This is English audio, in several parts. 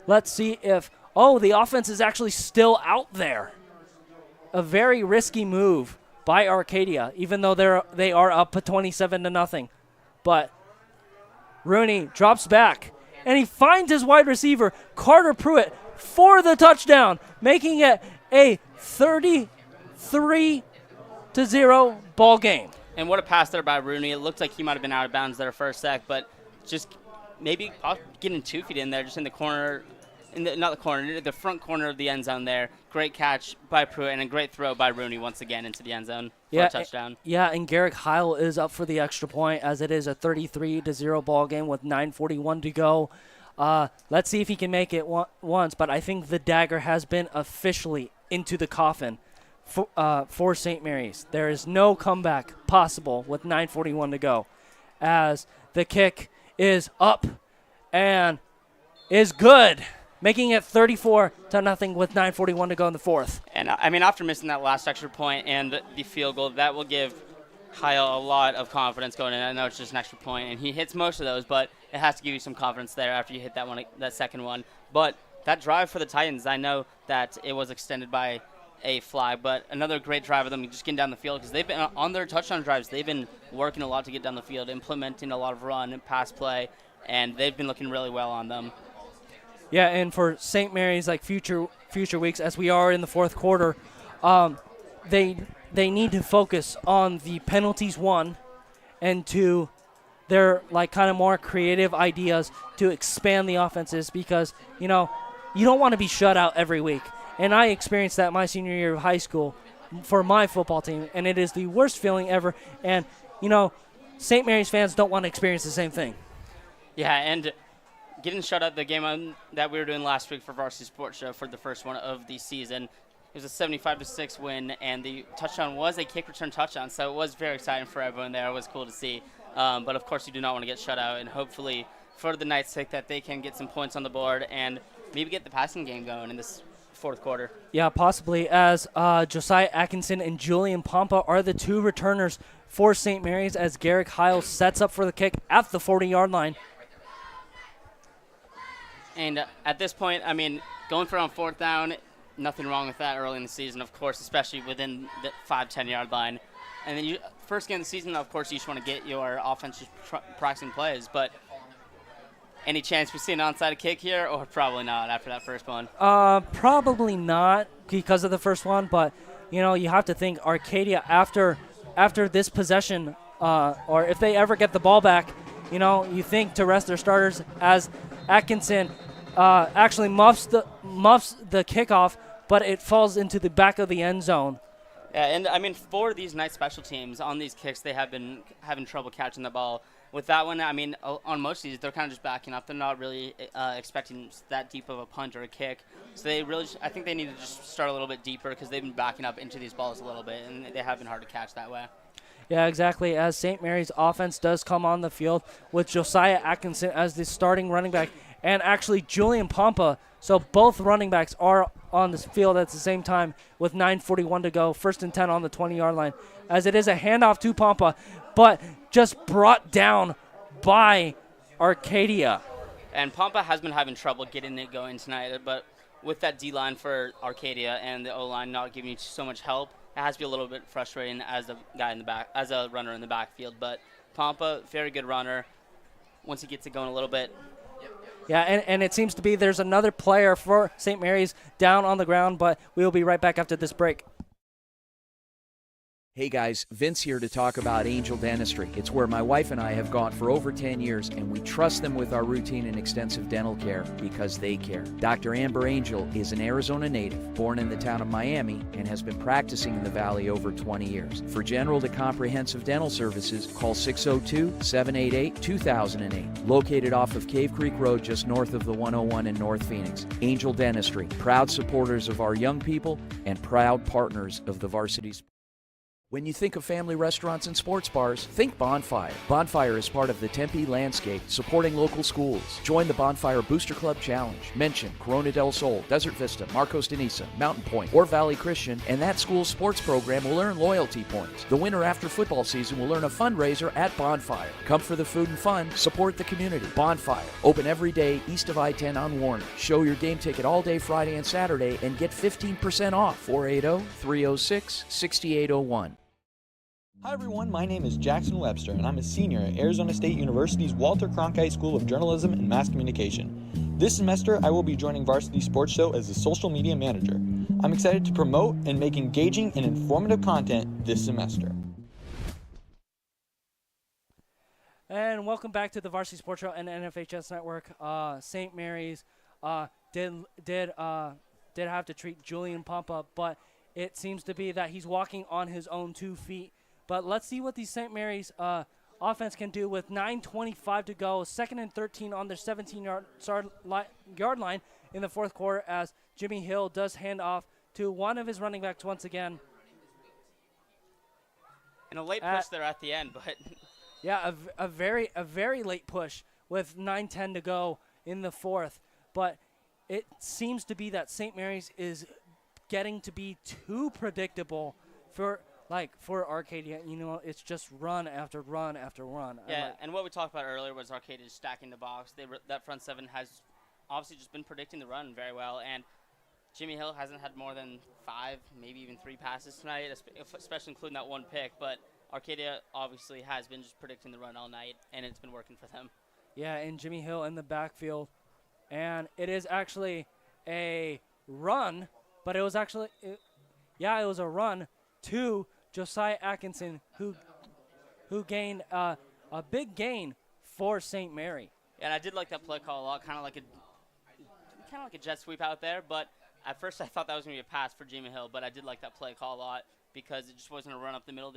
Let's see if, the offense is actually still out there. A very risky move by Arcadia, even though they are up 27-0. But Rooney drops back, and he finds his wide receiver, Carter Pruitt, for the touchdown, making it a 33-0 ball game. And what a pass there by Rooney. It looked like he might have been out of bounds there for a sec, but just maybe getting 2 feet in there, just in the corner, the front corner of the end zone there. Great catch by Pruitt and a great throw by Rooney once again into the end zone for a touchdown. And Garrick Heil is up for the extra point, as it is a 33-0 ball game with 9:41 to go. Let's see if he can make it once, but I think the dagger has been officially into the coffin for St. Mary's. There is no comeback possible with 9:41 to go, as the kick is up and is good, making it 34-0 with 9:41 to go in the fourth. And I mean, after missing that last extra point and the field goal, that will give Heil a lot of confidence going in. I know it's just an extra point, and he hits most of those, but it has to give you some confidence there after you hit that second one. But that drive for the Titans, I know that it was extended by a flag, but another great drive of them just getting down the field, because they've been on their touchdown drives. They've been working a lot to get down the field, implementing a lot of run and pass play, and they've been looking really well on them. Yeah, and for St. Mary's, like future weeks, as we are in the fourth quarter, they need to focus on the penalties, 1, and 2, their kind of more creative ideas to expand the offenses, because you don't want to be shut out every week. And I experienced that my senior year of high school for my football team, and it is the worst feeling ever. And, St. Mary's fans don't want to experience the same thing. Yeah, and getting shut out, the game that we were doing last week for Varsity Sports Show for the first one of the season, it was a 75-6 win, and the touchdown was a kick return touchdown, so it was very exciting for everyone there. It was cool to see. But, of course, you do not want to get shut out, and hopefully for the Knights' sake that they can get some points on the board and maybe get the passing game going in this fourth quarter. Yeah, possibly, as Josiah Atkinson and Julian Pompa are the 2 returners for St. Mary's, as Garrick Heil sets up for the kick at the 40-yard line. And at this point, I mean, going for on 4th down, nothing wrong with that early in the season, of course, especially within the 5-10-yard line. And then first game of the season, of course, you just want to get your offense just practicing plays. But any chance we see an onside kick here, or probably not after that first one? Probably not because of the first one. But, you have to think Arcadia, after this possession, or if they ever get the ball back, you think to rest their starters, as Atkinson actually muffs the kickoff, but it falls into the back of the end zone. Yeah, and I mean, for these Knights special teams, on these kicks, they have been having trouble catching the ball. With that one, I mean, on most of these, they're kind of just backing up. They're not really expecting that deep of a punt or a kick. So I think they need to just start a little bit deeper, because they've been backing up into these balls a little bit, and they have been hard to catch that way. Yeah, exactly. As St. Mary's offense does come on the field with Josiah Atkinson as the starting running back, and actually Julian Pompa. So both running backs are on the field at the same time with 9:41 to go. 1st and 10 on the 20-yard line, as it is a handoff to Pompa, but just brought down by Arcadia. And Pompa has been having trouble getting it going tonight, but with that D-line for Arcadia and the O-line not giving you so much help, it has to be a little bit frustrating as a guy in the back, as a runner in the backfield. But Pompa, very good runner. Once he gets it going a little bit. Yeah, and it seems to be there's another player for St. Mary's down on the ground, but we will be right back after this break. Hey guys, Vince here to talk about Angel Dentistry. It's where my wife and I have gone for over 10 years, and we trust them with our routine and extensive dental care because they care. Dr. Amber Angel is an Arizona native, born in the town of Miami, and has been practicing in the Valley over 20 years. For general to comprehensive dental services, call 602-788-2008. Located off of Cave Creek Road, just north of the 101 in North Phoenix. Angel Dentistry, proud supporters of our young people and proud partners of the varsity. When you think of family restaurants and sports bars, think Bonfire. Bonfire is part of the Tempe landscape, supporting local schools. Join the Bonfire Booster Club Challenge. Mention Corona del Sol, Desert Vista, Marcos de Niza, Mountain Point, or Valley Christian, and that school's sports program will earn loyalty points. The winner after football season will earn a fundraiser at Bonfire. Come for the food and fun, support the community. Bonfire, open every day east of I-10 on Warner. Show your game ticket all day Friday and Saturday and get 15% off. 480-306-6801. Hi everyone, my name is Jackson Webster and I'm a senior at Arizona State University's Walter Cronkite School of Journalism and Mass Communication. This semester I will be joining Varsity Sports Show as a social media manager. I'm excited to promote and make engaging and informative content this semester. And welcome back to the Varsity Sports Show and NFHS Network. St. Mary's did have to treat Julian Pompa, but it seems to be that he's walking on his own 2 feet. But let's see what the St. Mary's offense can do with 9:25 to go. 2nd and 13 on their 17-yard line in the fourth quarter as Jimmy Hill does hand off to one of his running backs once again. And a late push there at the end, but yeah, a very late push with 9:10 to go in the fourth. But it seems to be that St. Mary's is getting to be too predictable for Arcadia. You know, it's just run after run after run. Yeah, and what we talked about earlier was Arcadia stacking the box. That front seven has obviously just been predicting the run very well, and Jimmy Hill hasn't had more than 5, maybe even 3 passes tonight, especially including that one pick. But Arcadia obviously has been just predicting the run all night, and it's been working for them. Yeah, and Jimmy Hill in the backfield, and it is actually a run, but it was actually, it was a run to Josiah Atkinson, who gained a big gain for St. Mary. Yeah, and I did like that play call a lot, kind of like a jet sweep out there. But at first I thought that was going to be a pass for Jimmy Hill, but I did like that play call a lot because it just wasn't a run up the middle.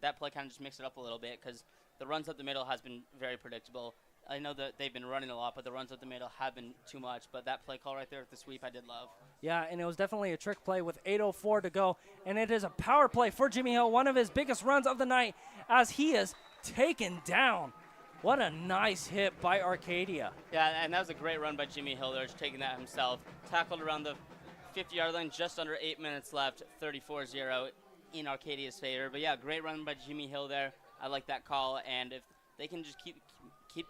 That play kind of just mixed it up a little bit because the runs up the middle has been very predictable. I know that they've been running a lot, but the runs up the middle have been too much. But that play call right there at the sweep I did love. Yeah, and it was definitely a trick play with 8:04 to go. And it is a power play for Jimmy Hill, one of his biggest runs of the night, as he is taken down. What a nice hit by Arcadia. Yeah, and that was a great run by Jimmy Hill there, just taking that himself. Tackled around the 50-yard line, just under 8 minutes left, 34-0 in Arcadia's favor. But yeah, great run by Jimmy Hill there. I like that call, and if they can just keep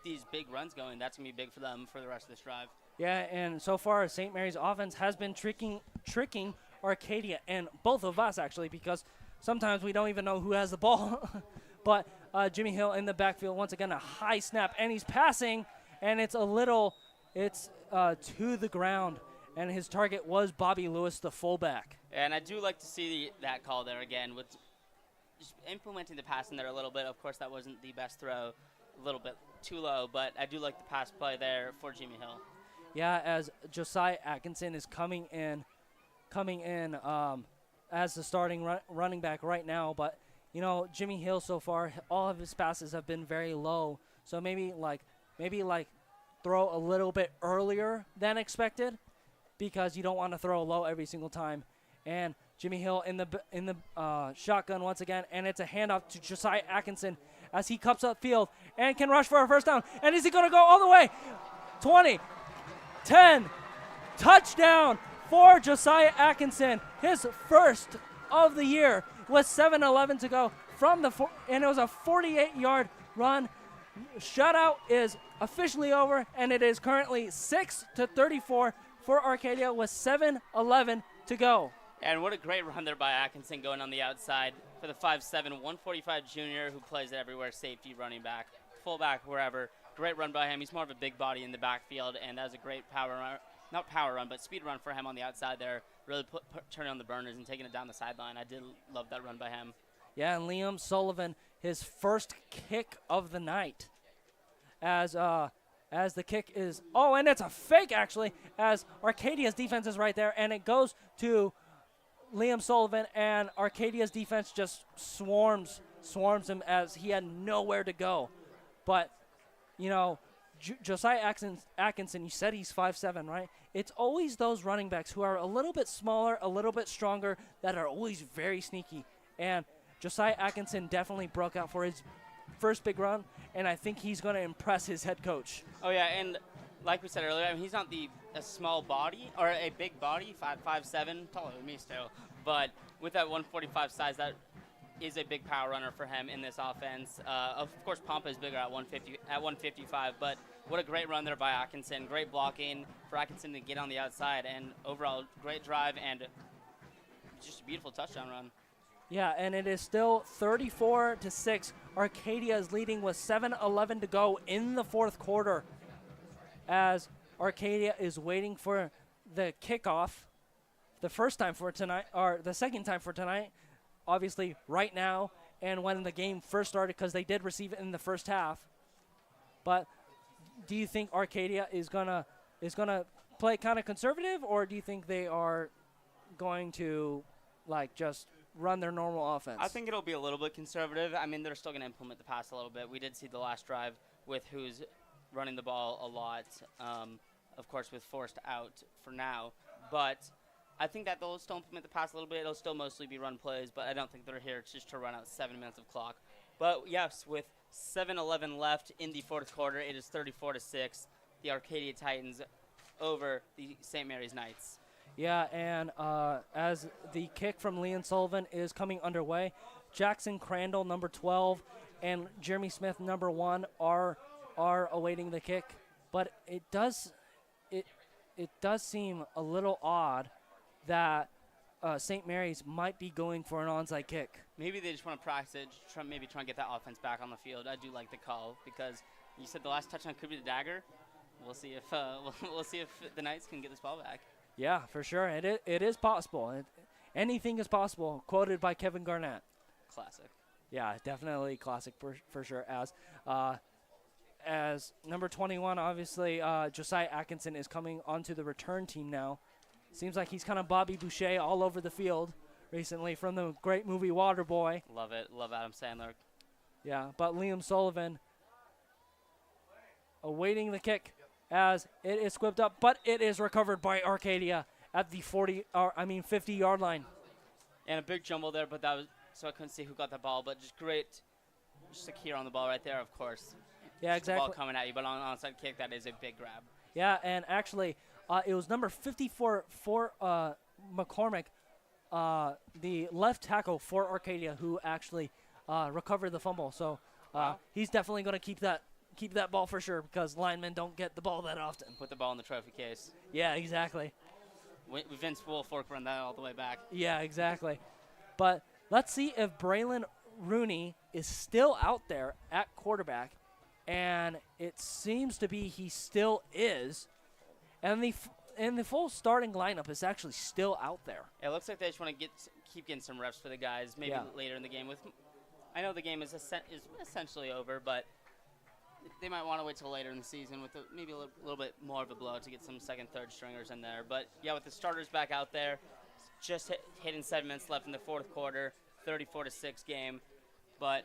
these big runs going, that's going to be big for them for the rest of this drive. Yeah, and so far St. Mary's offense has been tricking Arcadia, and both of us actually, because sometimes we don't even know who has the ball. But Jimmy Hill in the backfield, once again a high snap, and he's passing, and it's to the ground, and his target was Bobby Lewis, the fullback. And I do like to see that call there again, with just implementing the pass in there a little bit. Of course, that wasn't the best throw, a little bit too low, but I do like the pass play there for Jimmy Hill. Yeah, as Josiah Atkinson is coming in as the starting running back right now. But, you know, Jimmy Hill so far, all of his passes have been very low. So maybe throw a little bit earlier than expected, because you don't want to throw low every single time. And Jimmy Hill in the shotgun once again, and it's a handoff to Josiah Atkinson as he cups up field and can rush for a first down. And is he going to go all the way? 20, 10, touchdown for Josiah Atkinson, his first of the year with 7:11 to go and it was a 48-yard run. Shutout is officially over, and it is currently 6-34 for Arcadia with 7:11 to go. And what a great run there by Atkinson going on the outside for the 5'7", 145 junior who plays everywhere, safety, running back, fullback, wherever. Great run by him. He's more of a big body in the backfield, and that was a great not power run, but speed run for him on the outside there. Really turning on the burners and taking it down the sideline. I did love that run by him. Yeah, and Liam Sullivan, his first kick of the night, as the kick is, and it's a fake actually, as Arcadia's defense is right there, and it goes to Liam Sullivan, and Arcadia's defense just swarms him as he had nowhere to go. But, you know, Josiah Atkinson, you said he's 5'7", right? It's always those running backs who are a little bit smaller, a little bit stronger, that are always very sneaky. And Josiah Atkinson definitely broke out for his first big run, and I think he's going to impress his head coach. Oh yeah, and like we said earlier, I mean, he's not a small body or a big body, 5'7", taller than me still, but with that 145 size, that is a big power runner for him in this offense. Of course, Pompa is bigger at 155, but what a great run there by Atkinson. Great blocking for Atkinson to get on the outside, and overall great drive and just a beautiful touchdown run. Yeah, and it is still 34-6. Arcadia is leading with 7:11 to go in the fourth quarter, as Arcadia is waiting for the kickoff, the first time for tonight, or the second time for tonight, obviously right now, and when the game first started, because they did receive it in the first half. But do you think Arcadia is gonna play kind of conservative, or do you think they are going to just run their normal offense? I think it'll be a little bit conservative. I mean, they're still going to implement the pass a little bit. We did see the last drive with who's running the ball a lot, of course, with Forrest out for now. But I think that they'll still implement the pass a little bit. It'll still mostly be run plays, but I don't think they're here just to run out 7 minutes of clock. But, yes, with 7:11 left in the fourth quarter, it is 34-6. The Arcadia Titans over the St. Mary's Knights. Yeah, and as the kick from Leon Sullivan is coming underway, Jackson Crandall, number 12, and Jeremy Smith, number 1, are awaiting the kick. But it does seem a little odd that St. Mary's might be going for an onside kick. Maybe they just want to practice it, maybe try and get that offense back on the field. I do like the call because you said the last touchdown could be the dagger. We'll see if we'll see if the Knights can get this ball back. Yeah, for sure. It is possible. Anything is possible, quoted by Kevin Garnett. Classic. Yeah, definitely classic for sure. As number 21, obviously, Josiah Atkinson is coming onto the return team now. Seems like he's kind of Bobby Boucher all over the field recently from the great movie Waterboy. Love it. Love Adam Sandler. Yeah, but Liam Sullivan awaiting the kick as it is squibbed up, but it is recovered by Arcadia at the 50-yard line. And a big jumble there, but that was so I couldn't see who got the ball, but just great secure on the ball right there, of course. Yeah, just exactly. The ball coming at you, but on onside kick, that is a big grab. Yeah, and actually, it was number 54 for McCormick, the left tackle for Arcadia, who actually recovered the fumble. So he's definitely going to keep that ball for sure, because linemen don't get the ball that often. Put the ball in the trophy case. Yeah, exactly. Vince Wilfork run that all the way back. Yeah, exactly. But let's see if Braylon Rooney is still out there at quarterback, and it seems to be he still is. And the full starting lineup is actually still out there. It looks like they just want to keep getting some reps for the guys, maybe later in the game. I know the game is essentially over, but they might want to wait till later in the season with maybe a little bit more of a blow to get some second, third stringers in there. But, yeah, with the starters back out there, just hitting 7 minutes left in the fourth quarter, 34-6 game. But,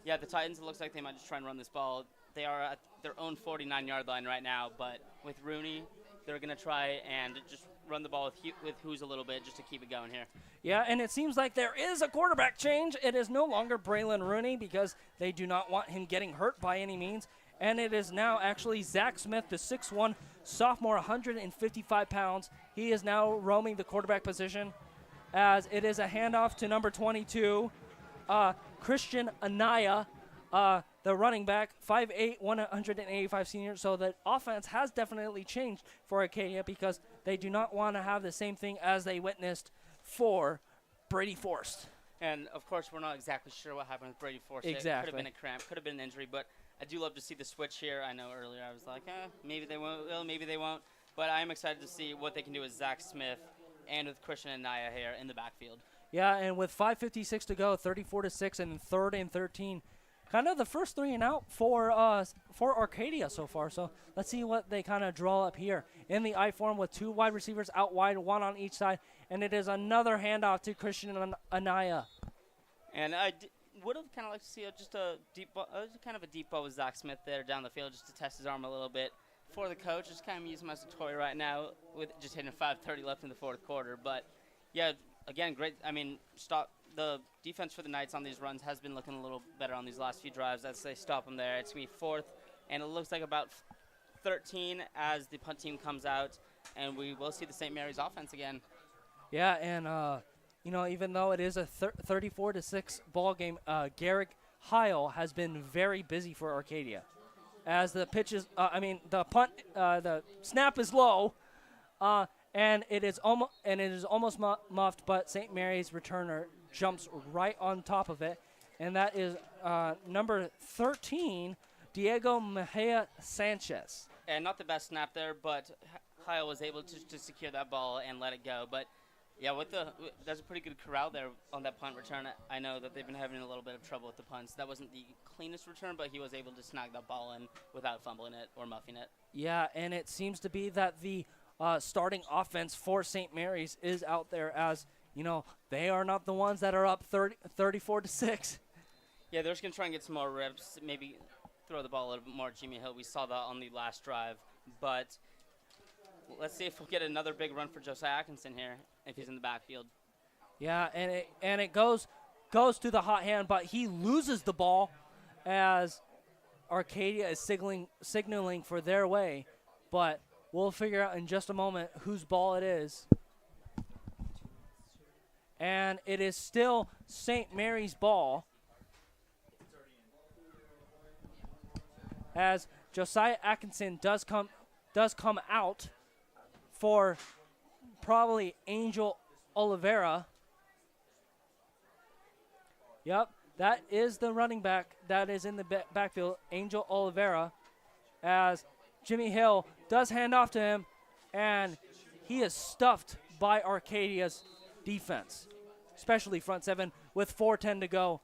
yeah, the Titans, it looks like they might just try and run this ball. They are at their own 49-yard line right now, but with Rooney, they're going to try and just run the ball with Who's a little bit just to keep it going here. Yeah, and it seems like there is a quarterback change. It is no longer Braylon Rooney because they do not want him getting hurt by any means. And it is now actually Zach Smith, the 6'1", sophomore, 155 pounds. He is now roaming the quarterback position as it is a handoff to number 22, Christian Anaya, the running back, 5'8", 185 senior. So the offense has definitely changed for Arcadia because they do not want to have the same thing as they witnessed for Brady Forrest. And, of course, we're not exactly sure what happened with Brady Forrest. Exactly. It could have been a cramp, could have been an injury, but I do love to see the switch here. I know earlier I was like, maybe they won't, well, maybe they won't. But I am excited to see what they can do with Zach Smith and with Christian Anaya here in the backfield. Yeah, and with 5:56 to go, 34-6, and 3rd and 13. Kind of the first 3 and out for Arcadia so far. So let's see what they kind of draw up here. In the I form with 2 wide receivers out wide, 1 on each side. And it is another handoff to Christian Anaya. And I would have kind of liked to see just a deep ball, kind of a deep ball with Zach Smith there down the field just to test his arm a little bit. For the coach, just kind of use him as a toy right now with just hitting 5:30 left in the fourth quarter. But, yeah, again, great. I mean, stop the defense for the Knights on these runs has been looking a little better on these last few drives as they stop them there. It's going to be fourth, and it looks like about 13 as the punt team comes out, and we will see the St. Mary's offense again. Yeah, and even though it is a 34-6 ball game, Garrick Heil has been very busy for Arcadia. As the pitch is, the snap is low, and it is almost muffed, but St. Mary's returner jumps right on top of it, and that is number 13, Diego Mejia Sanchez. And not the best snap there, but Heil was able to secure that ball and let it go. But yeah, there's a pretty good corral there on that punt return. I know that they've been having a little bit of trouble with the punts. That wasn't the cleanest return, but he was able to snag that ball in without fumbling it or muffing it. Yeah, and it seems to be that the starting offense for St. Mary's is out there, as they are not the ones that are up 34-6. Yeah, they're just going to try and get some more reps, maybe throw the ball a little bit more at Jimmy Hill. We saw that on the last drive, but let's see if we'll get another big run for Josiah Atkinson here if he's in the backfield. Yeah, and it goes to the hot hand, but he loses the ball as Arcadia is signaling for their way, but we'll figure out in just a moment whose ball it is. And it is still St. Mary's ball, as Josiah Atkinson does come out for probably Angel Oliveira. Yep, that is the running back that is in the backfield, Angel Oliveira, as Jimmy Hill does hand off to him, and he is stuffed by Arcadia's defense, especially front seven with 4:10 to go.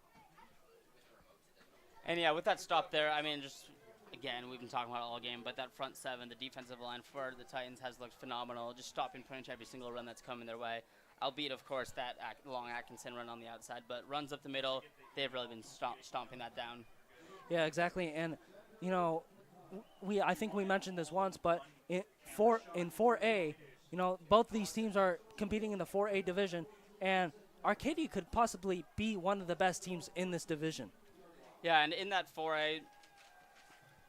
And yeah, with that stop there, I mean, just again, we've been talking about it all game, but that front seven, the defensive line for the Titans has looked phenomenal, just stopping pretty much every single run that's coming their way. Albeit, of course, that long Atkinson run on the outside, but runs up the middle, they've really been stomping that down. Yeah, exactly. And, I think we mentioned this once, but in 4A, both these teams are competing in the 4A division, and Arcadia could possibly be one of the best teams in this division. Yeah, and in that 4A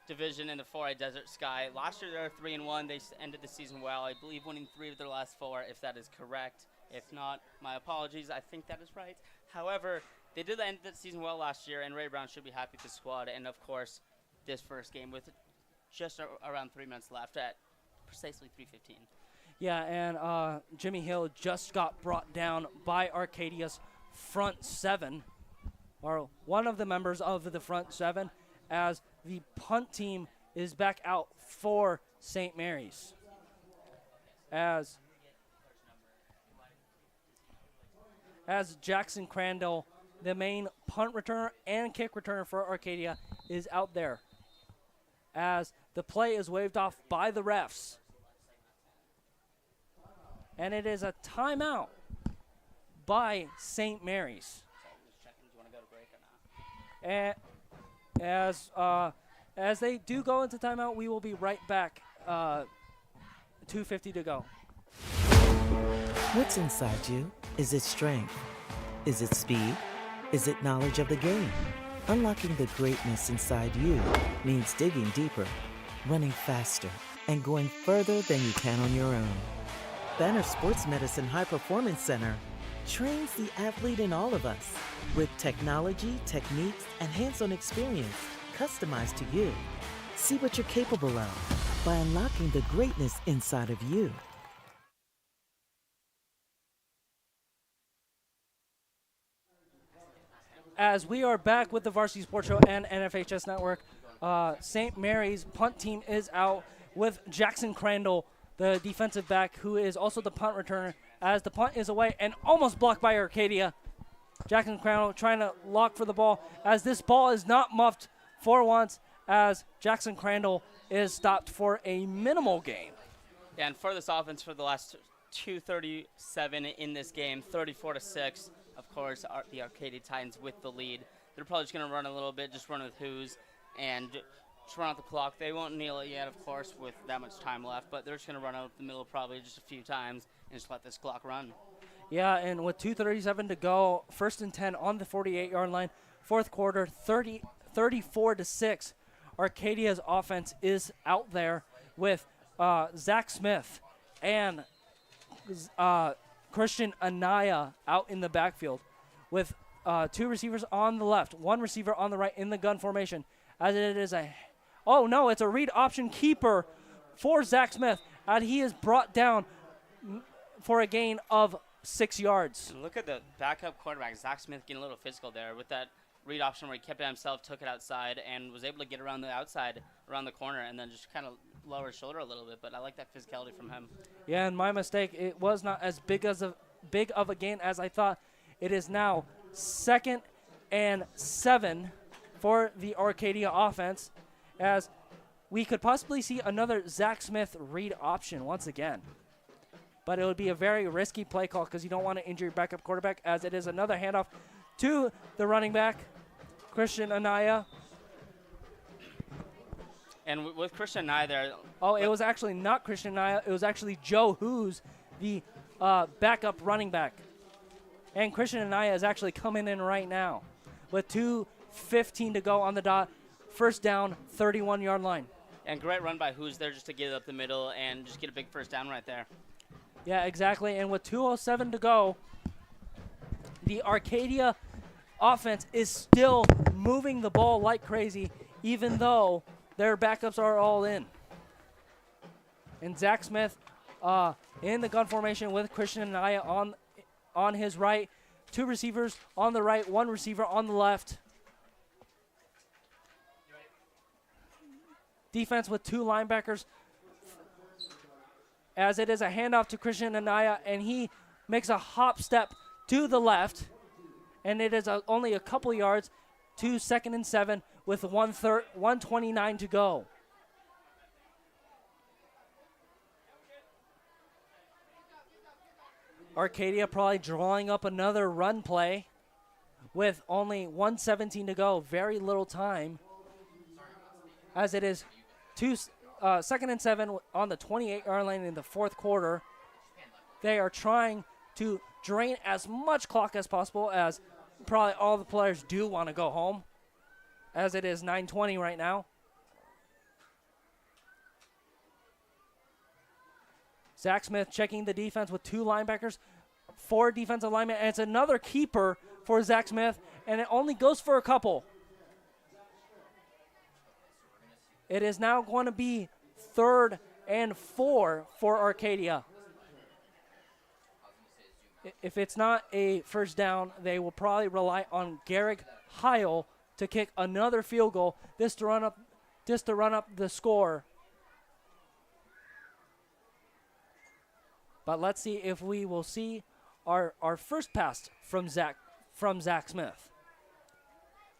division in the 4A Desert Sky, last year they were 3-1. They ended the season well, I believe winning 3 of their last 4, if that is correct. If not, my apologies. I think that is right. However, they did end the season well last year, and Ray Brown should be happy with the squad. And, of course, this first game with just around 3 minutes left at precisely 3:15. Yeah, and Jimmy Hill just got brought down by Arcadia's front seven, or one of the members of the front seven, as the punt team is back out for St. Mary's. As Jackson Crandall, the main punt returner and kick returner for Arcadia, is out there, as the play is waved off by the refs. And it is a timeout by St. Mary's. And as they do go into timeout, we will be right back. 2:50 to go. What's inside you? Is it strength? Is it speed? Is it knowledge of the game? Unlocking the greatness inside you means digging deeper, running faster, and going further than you can on your own. Banner Sports Medicine High Performance Center trains the athlete in all of us with technology, techniques, and hands-on experience customized to you. See what you're capable of by unlocking the greatness inside of you. As we are back with the Varsity Sports Show and NFHS Network, St. Mary's punt team is out with Jackson Crandall, the defensive back, who is also the punt returner, as the punt is away and almost blocked by Arcadia. Jackson Crandall trying to lock for the ball, as this ball is not muffed for once, as Jackson Crandall is stopped for a minimal gain. Yeah, and for this offense for the last 2:37 in this game, 34-6. Of course, the Arcadia Titans with the lead. They're probably just going to run a little bit, just run with who's, and just run out the clock. They won't kneel it yet, of course, with that much time left, but they're just going to run out the middle probably just a few times and just let this clock run. Yeah, and with 2:37 to go, 1st and 10 on the 48-yard line. Fourth quarter, 34-6. Arcadia's offense is out there with Zach Smith and Christian Anaya out in the backfield with 2 receivers on the left, 1 receiver on the right in the gun formation. As it is it's a read option keeper for Zach Smith, and he is brought down for a gain of 6 yards. And look at the backup quarterback, Zach Smith, getting a little physical there with that read option where he kept it himself, took it outside, and was able to get around the outside, around the corner, and then just kind of lower his shoulder a little bit. But I like that physicality from him. Yeah, and my mistake, it was not as big of a gain as I thought. It is now 2nd and 7 for the Arcadia offense, as we could possibly see another Zach Smith read option once again. But it would be a very risky play call because you don't want to injure your backup quarterback, as it is another handoff to the running back, Christian Anaya. And with Christian Anaya there. Oh, it was actually not Christian Anaya. It was actually Joe Who's the backup running back. And Christian Anaya is actually coming in right now with 2:15 to go on the dot. First down, 31-yard line. And great run by Who's there just to get it up the middle and just get a big first down right there. Yeah, exactly. And with 2:07 to go, the Arcadia offense is still moving the ball like crazy, even though their backups are all in. And Zach Smith in the gun formation with Christian Anaya on his right. 2 receivers on the right, 1 receiver on the left. Defense with 2 linebackers, as it is a handoff to Christian Anaya, and he makes a hop step to the left, and it is only a couple yards to 2nd and 7 with 1:29 to go. Arcadia probably drawing up another run play with only 1:17 to go, very little time, as it is 2nd and 7 on the 28-yard line in the fourth quarter. They are trying to drain as much clock as possible, as probably all the players do want to go home, as it is 9:20 right now. Zach Smith checking the defense with 2 linebackers, 4 defensive linemen, and it's another keeper for Zach Smith, and it only goes for a couple. It is now going to be 3rd and 4 for Arcadia. If it's not a first down, they will probably rely on Garrick Heil to kick another field goal, just to run up the score. But let's see if we will see our first pass from Zach Smith,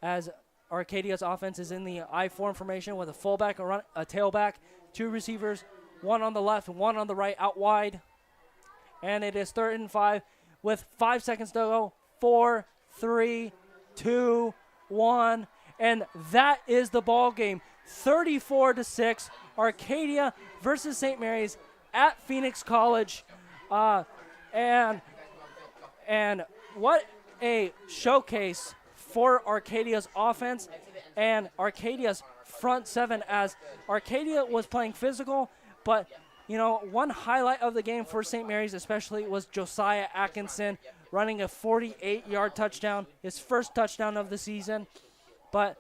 as Arcadia's offense is in the I-form formation with a fullback, a tailback, 2 receivers, 1 on the left, 1 on the right, out wide. And it is 3rd and 5 with 5 seconds to go. 4, 3, 2, 1. And that is the ball game. 34-6. Arcadia versus St. Mary's at Phoenix College. And what a showcase for Arcadia's offense and Arcadia's front 7, as Arcadia was playing physical, but one highlight of the game for St. Mary's especially was Josiah Atkinson running a 48-yard touchdown, his first touchdown of the season. But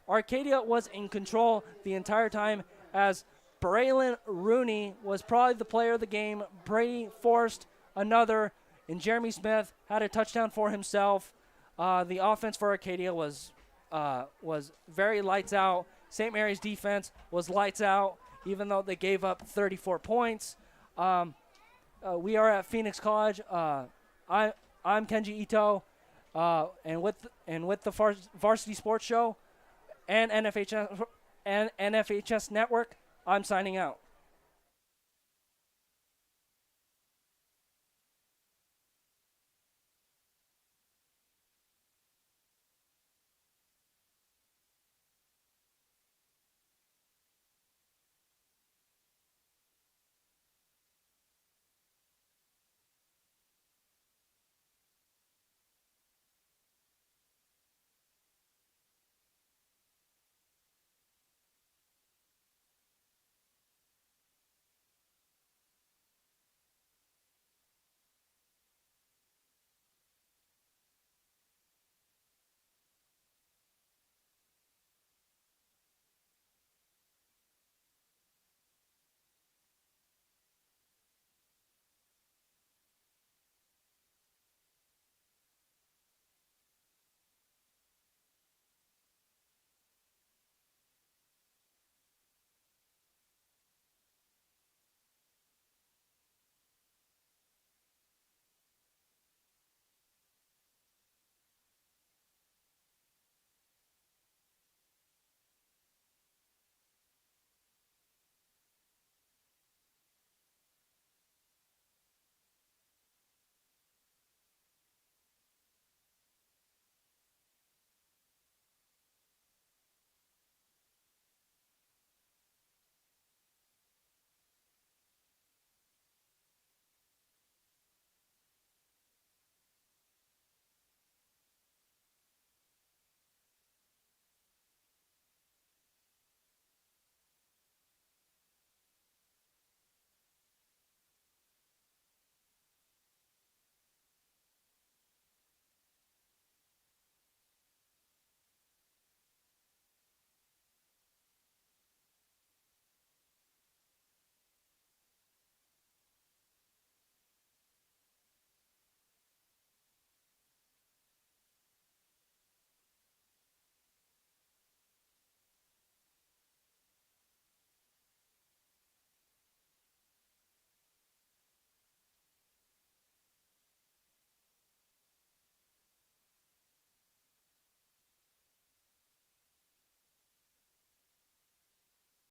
Arcadia was in control the entire time, as Braylon Rooney was probably the player of the game. Brady forced another, and Jeremy Smith had a touchdown for himself. The offense for Arcadia was very lights out. St. Mary's defense was lights out, even though they gave up 34 points. We are at Phoenix College. I'm Kenji Ito, and with the Varsity Sports Show and NFHS Network, I'm signing out.